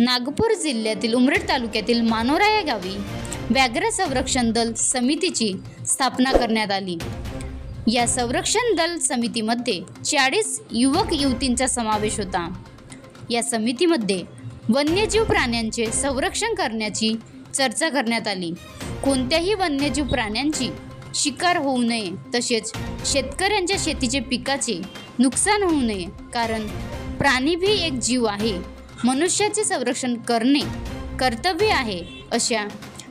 नागपूर जिल्ह्यातील उमरेड तालुक्यातील मानोरा या गावी व्याघ्र संरक्षण दल समितीची स्थापना करण्यात आली। या संरक्षण दल समितीमध्ये 40 युवक युवतींचा समावेश होता। या समितीमध्ये वन्यजीव प्राण्यांचे संरक्षण करण्याची चर्चा करण्यात आली। कोणत्याही वन्यजीव प्राण्यांची शिकार होऊ नये, तसेच शेतकऱ्यांच्या शेतीचे पिकाचे नुकसान होऊ नये, कारण प्राणी भी एक जीव आहे, मनुष्याचे संरक्षण करणे कर्तव्य आहे, अशा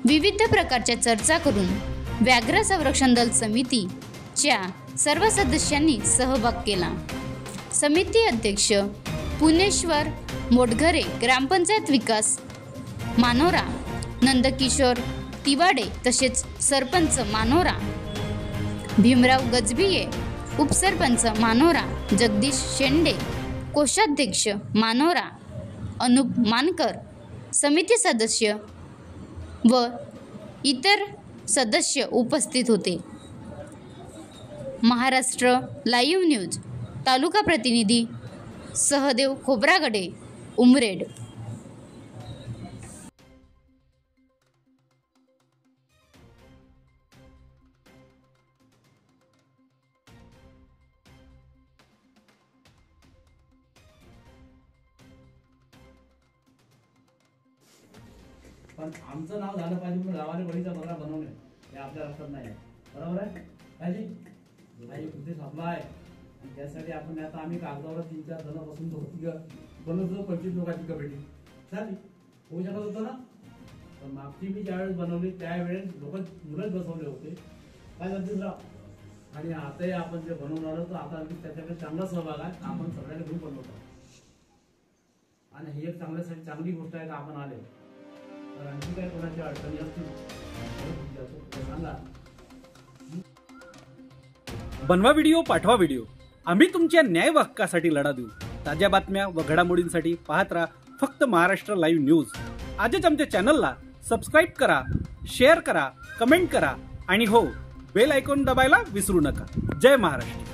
विविध प्रकारच्या चर्चा करून व्याघ्र संरक्षण दल समितीच्या सर्व सदस्यांनी सहभाग केला। समिती अध्यक्ष पुणेश्वर मोटघरे, ग्रामपंचायत विकास मानोरा नंदकिशोर तिवाडे, तसेच सरपंच मानोरा भीमराव गजबिये, उपसरपंच मानोरा जगदीश शेंडे, कोषाध्यक्ष मानोरा अनुप मानकर, समिती सदस्य व इतर सदस्य उपस्थित होते। महाराष्ट्र लाईव्ह न्यूज तालुका प्रतिनिधी सहदेव खोब्रागडे, उमरेड। पण आमचं नाव झालं पाहिजे म्हणून गावाने बळीचा बकरा बनवणे हे आपल्या लक्षात नाही आहे, बरोबर आहे काजी? काही उद्देश आपला आहे आणि त्यासाठी आपण आता आम्ही कागदावर 3-4 जण बसून होती बनवतो 25 लोकांची कमिटी झाली, होऊ शकत होतं ना? पण मागची मी ज्यावेळेस बनवली त्यावेळेस मुलंच बसवले होते, काय जगदीश राव? आणि आताही आपण जे बनवून आलो तर आता त्याच्याकडे चांगला सहभाग आहे, आपण सगळ्यांना घेऊन बनवतो आणि ही एक चांगल्यासाठी चांगली गोष्ट आहे का आपण आले। आणखी काय कोणाच्या अडचणी असतील सांगा। बनवा व्हिडिओ, पाठवा व्हिडिओ, आम्ही तुमच्या न्याय हक्कासाठी लढा देऊ। ताज्या बातम्या व घडामोडींसाठी पाहत राहा फक्त महाराष्ट्र लाईव्ह न्यूज। आजच आमच्या चॅनलला सबस्क्राईब करा, शेअर करा, कमेंट करा आणि हो, बेल आयकॉन दबायला विसरू नका। जय महाराष्ट्र।